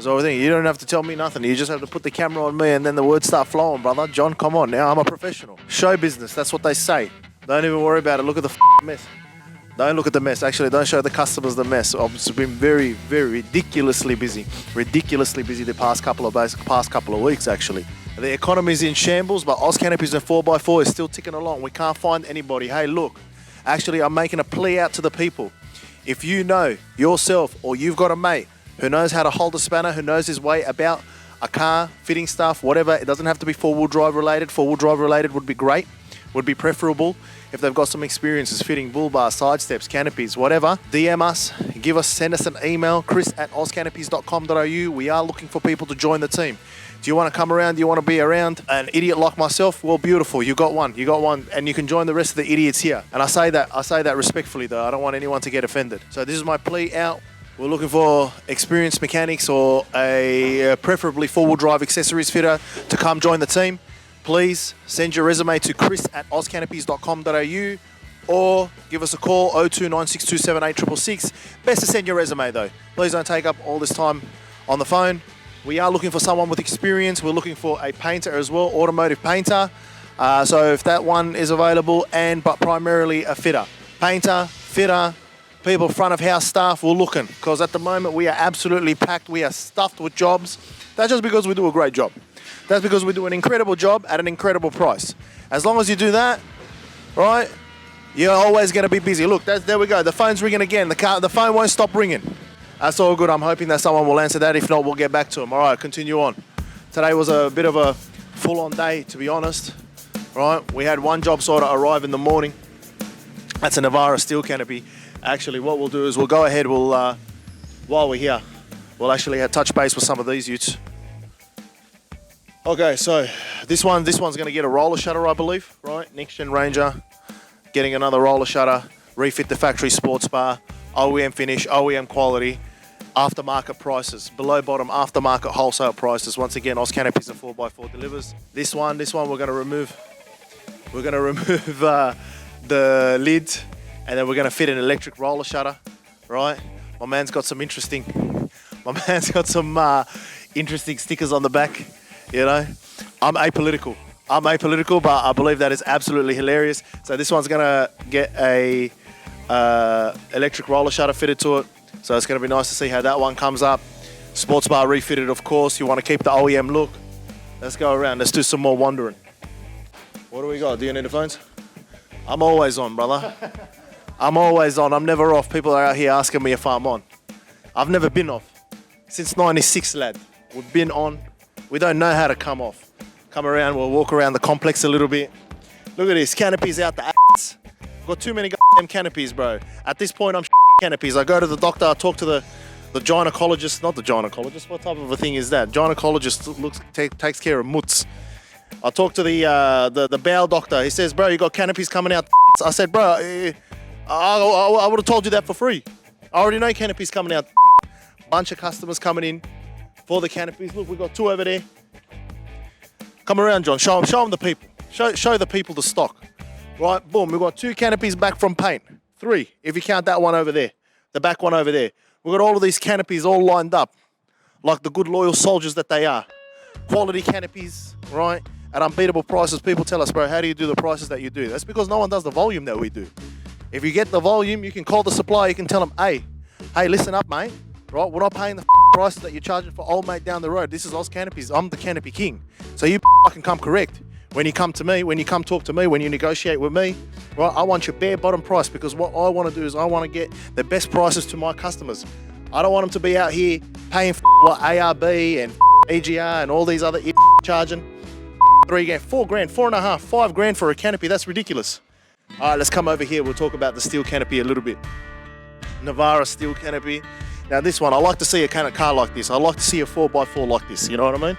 That's all I think. You don't have to tell me nothing. You just have to put the camera on me and then the words start flowing, brother. John, come on now. I'm a professional. Show business. That's what they say. Don't even worry about it. Look at the mess. Don't look at the mess. Actually, don't show the customers the mess. I've been very, very ridiculously busy. Ridiculously busy the past couple of days, past couple of weeks, actually. The economy's in shambles, but Oz Canopies and 4x4 is still ticking along. We can't find anybody. Hey, look. Actually, I'm making a plea out to the people. If you know yourself or you've got a mate who knows how to hold a spanner, who knows his way about a car, fitting stuff, whatever, it doesn't have to be four-wheel drive related. Four-wheel drive related would be great, would be preferable. If they've got some experiences fitting bull bars, side steps, canopies, whatever, DM us, send us an email, chris@ozcanopies.com.au. We are looking for people to join the team. Do you want to come around? Do you want to be around an idiot like myself? Well, beautiful. You got one, and you can join the rest of the idiots here. And I say that respectfully, though. I don't want anyone to get offended. So this is my plea out. We're looking for experienced mechanics or a preferably four-wheel drive accessories fitter to come join the team. Please send your resume to chris@ozcanopies.com.au or give us a call 0296278666. Best to send your resume though. Please don't take up all this time on the phone. We are looking for someone with experience. We're looking for a painter as well, automotive painter. So if that one is available, but primarily a fitter. Painter, fitter, people front of house staff, we're looking. Because at the moment we are absolutely packed. We are stuffed with jobs. That's just because we do a great job. That's because we do an incredible job at an incredible price. As long as you do that, right, you're always going to be busy. Look, there we go. The phone's ringing again. The phone won't stop ringing. That's all good. I'm hoping that someone will answer that. If not, we'll get back to them. All right, continue on. Today was a bit of a full-on day, to be honest. Right, we had one job sort of arrive in the morning. That's a Navara steel canopy. Actually, what we'll do is we'll go ahead. While we're here, we'll actually touch base with some of these utes. Okay, so this one's going to get a roller shutter, I believe, right? Next Gen Ranger, getting another roller shutter, refit the factory sports bar, OEM finish, OEM quality, aftermarket prices, below bottom aftermarket wholesale prices. Once again, Oz Canopies and 4x4 delivers. This one we're going to remove. We're going to remove the lid, and then we're going to fit an electric roller shutter, right? My man's got some interesting stickers on the back. You know, I'm apolitical, but I believe that is absolutely hilarious. So this one's gonna get a electric roller shutter fitted to it. So it's gonna be nice to see how that one comes up. Sports bar refitted, of course. You want to keep the OEM look. Let's go around. Let's do some more wandering. What do we got? Do you need the phones? I'm always on, brother. I'm always on. I'm never off. People are out here asking me if I'm on. I've never been off since '96, lad. We've been on. We don't know how to come off. Come around, we'll walk around the complex a little bit. Look at this, canopies out the ass. Got too many goddamn canopies, bro. At this point, I'm canopies. I go to the doctor, I talk to the gynecologist, not the gynecologist, what type of a thing is that? Gynecologist takes care of mutts. I talk to the bowel doctor. He says, bro, you got canopies coming out the ass. I said, bro, I would have told you that for free. I already know canopies coming out the ass. Bunch of customers coming in for the canopies. Look, we've got two over there. Come around, John. Show them the people. Show the people the stock. Right, boom. We've got two canopies back from paint. Three, if you count that one over there. The back one over there. We've got all of these canopies all lined up like the good loyal soldiers that they are. Quality canopies, right? At unbeatable prices. People tell us, bro, how do you do the prices that you do? That's because no one does the volume that we do. If you get the volume, you can call the supplier. You can tell them, hey, listen up, mate. Right, we're not paying the prices that you're charging for old mate down the road. This is Oz Canopies. I'm the canopy king. So you fucking come correct. When you come to me, when you come talk to me, when you negotiate with me, right, I want your bare bottom price, because what I want to do is I want to get the best prices to my customers. I don't want them to be out here paying what ARB and EGR and all these other charging $3 grand, $4 grand, $4.5, $5 grand for a canopy. That's ridiculous. All right, let's come over here. We'll talk about the steel canopy a little bit. Navara steel canopy. Now this one, I like to see a kind of car like this. I like to see a 4x4 like this, you know what I mean?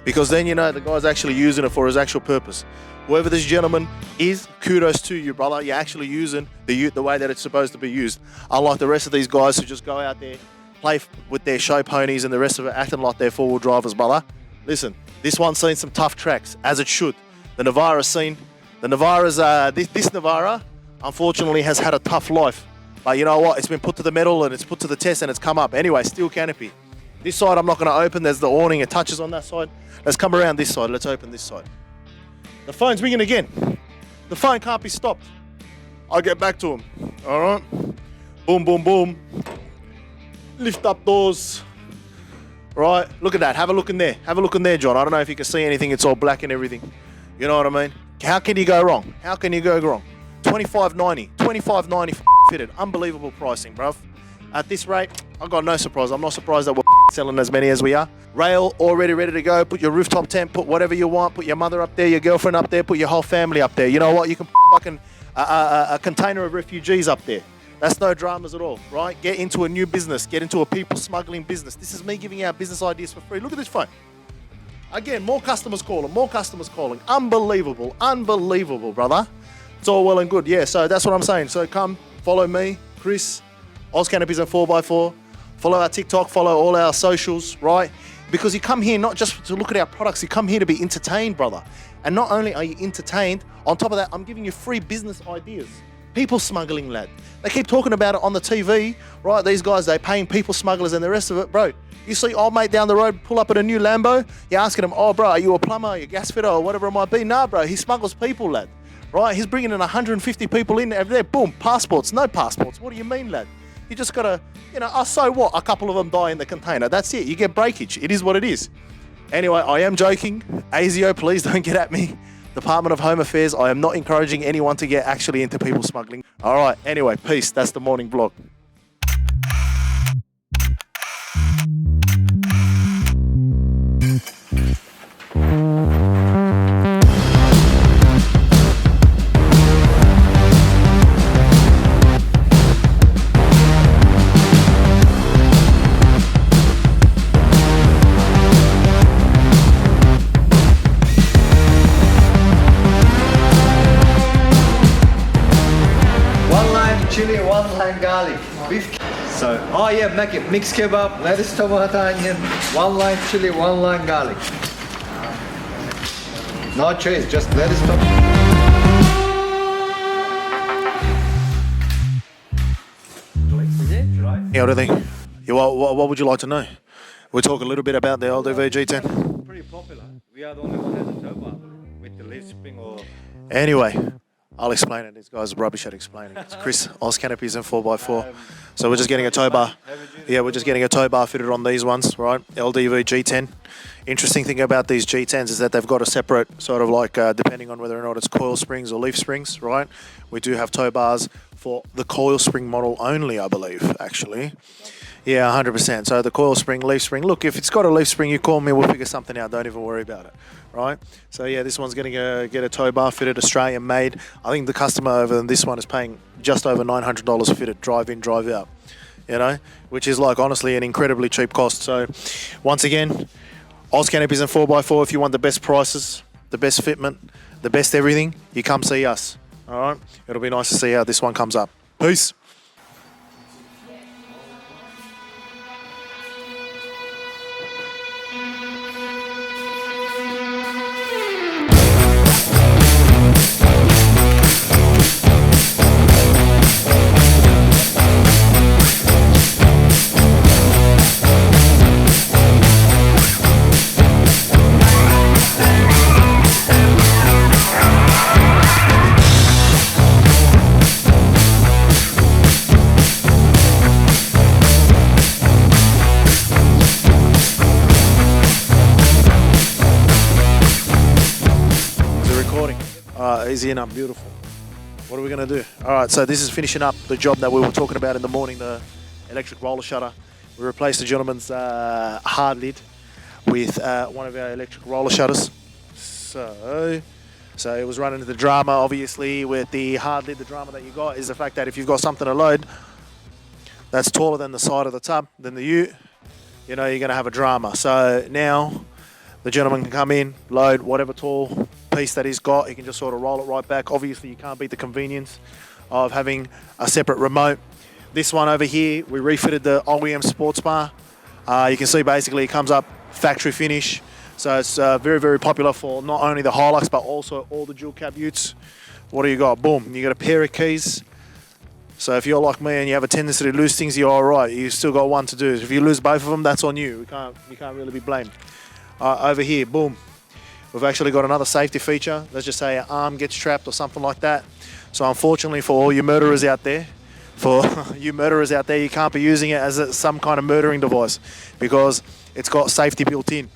Because then you know the guy's actually using it for his actual purpose. Whoever this gentleman is, kudos to you, brother. You're actually using the ute the way that it's supposed to be used. Unlike the rest of these guys who just go out there, play with their show ponies and the rest of it acting like they're four-wheel drivers, brother. Listen, this one's seen some tough tracks, as it should. The Navara's seen. The Navara's, this Navara, unfortunately, has had a tough life. But you know what? It's been put to the metal and it's put to the test and it's come up. Anyway, steel canopy. This side I'm not going to open. There's the awning. It touches on that side. Let's come around this side. Let's open this side. The phone's ringing again. The phone can't be stopped. I'll get back to him. All right. Boom, boom, boom. Lift up doors. Right. Look at that. Have a look in there. Have a look in there, John. I don't know if you can see anything. It's all black and everything. You know what I mean? How can you go wrong? How can you go wrong? $25.90. $25.90 fitted. Unbelievable pricing, bruv. At this rate, I've got no surprise. I'm not surprised that we're selling as many as we are. Rail already ready to go. Put your rooftop tent, put whatever you want. Put your mother up there, your girlfriend up there, put your whole family up there. You know what? You can put fucking a container of refugees up there. That's no dramas at all, right? Get into a new business. Get into a people smuggling business. This is me giving out business ideas for free. Look at this phone. Again, more customers calling, more customers calling. Unbelievable, unbelievable, brother. It's all well and good. Yeah, so that's what I'm saying. So come, follow me, Chris, Oz Canopies and 4x4. Follow our TikTok, follow all our socials, right? Because you come here not just to look at our products, you come here to be entertained, brother. And not only are you entertained, on top of that, I'm giving you free business ideas. People smuggling, lad. They keep talking about it on the TV, right? These guys, they're paying people smugglers and the rest of it. Bro, you see old mate down the road pull up in a new Lambo, you're asking him, oh, bro, are you a plumber, are you a gas fitter, or whatever it might be? Nah, bro, he smuggles people, lad. Right? He's bringing in 150 people in over there. Boom, passports, no passports. What do you mean, lad? You just gotta, you know, oh, so what? A couple of them die in the container. That's it. You get breakage. It is what it is. Anyway, I am joking. ASIO, please don't get at me. Department of Home Affairs, I am not encouraging anyone to get actually into people smuggling. All right. Anyway, peace. That's the morning vlog. Chili, one line garlic, beef. So, oh yeah, make it mixed kebab, lettuce, tomato, onion, one line chili, one line garlic. No choice, just lettuce, tomato. Yeah, what do you think? Yeah, what would you like to know? We'll talk a little bit about the LDV G10. Pretty popular. We are the only one that has a turbo with the leaf spring or... Anyway, I'll explain it. These guys are rubbish at explaining. It's Chris, Oz Canopies and 4x4. So we're just getting a tow bar. Yeah, we're just getting a tow bar fitted on these ones, right? LDV G10. Interesting thing about these G10s is that they've got a separate sort of like, depending on whether or not it's coil springs or leaf springs, right? We do have tow bars for the coil spring model only, I believe, actually. Yeah, 100%. So the coil spring, leaf spring. Look, if it's got a leaf spring, you call me, we'll figure something out. Don't even worry about it, right? So yeah, this one's going to get a tow bar fitted, Australian made. I think the customer over this one is paying just over $900 fitted, drive in, drive out, you know, which is like honestly an incredibly cheap cost. So once again, Oz Canopies and 4x4, if you want the best prices, the best fitment, the best everything, you come see us, all right? It'll be nice to see how this one comes up. Peace. Easy enough, beautiful. What are we going to do? All right, so this is finishing up the job that we were talking about in the morning, the electric roller shutter. We replaced the gentleman's hard lid with one of our electric roller shutters. So it was running into the drama, obviously, with the hard lid. The drama that you got is the fact that if you've got something to load that's taller than the side of the tub, than the ute, you know, you're going to have a drama. So now the gentleman can come in, load whatever tall piece that he's got. He can just sort of roll it right back. Obviously, you can't beat the convenience of having a separate remote. This one over here, we refitted the OEM sports bar. You can see basically it comes up factory finish. So it's very, very popular for not only the Hilux, but also all the dual cab utes. What do you got? Boom. You got a pair of keys. So if you're like me and you have a tendency to lose things, you're all right. You still got one to do. If you lose both of them, that's on you. You can't really be blamed. Over here, boom. We've actually got another safety feature. Let's just say an arm gets trapped or something like that. So unfortunately for all you murderers out there, you can't be using it as some kind of murdering device because it's got safety built in.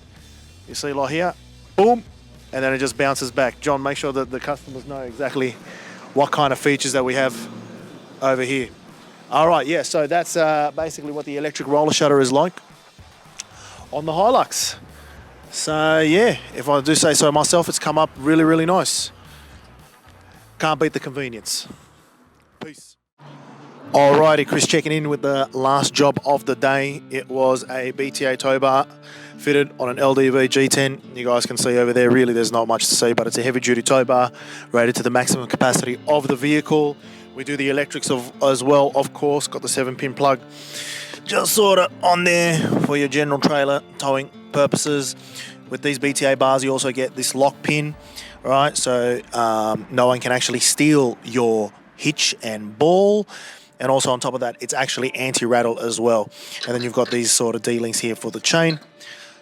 You see like here, boom, and then it just bounces back. John, make sure that the customers know exactly what kind of features that we have over here. All right, yeah, so that's basically what the electric roller shutter is like on the Hilux. So yeah, if I do say so myself, it's come up really, really nice. Can't beat the convenience. Peace. Alrighty, Chris checking in with the last job of the day. It was a BTA Towbar fitted on an LDV G10. You guys can see over there, really there's not much to see, but it's a heavy duty tow bar rated to the maximum capacity of the vehicle. We do the electrics as well, of course. Got the 7-pin plug just sort of on there for your general trailer towing purposes. With these BTA bars, you also get this lock pin, right? So no one can actually steal your hitch and ball. And also on top of that, it's actually anti-rattle as well. And then you've got these sort of D-links here for the chain.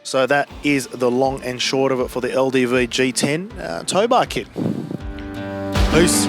So that is the long and short of it for the LDV G10 Towbar Kit. Peace.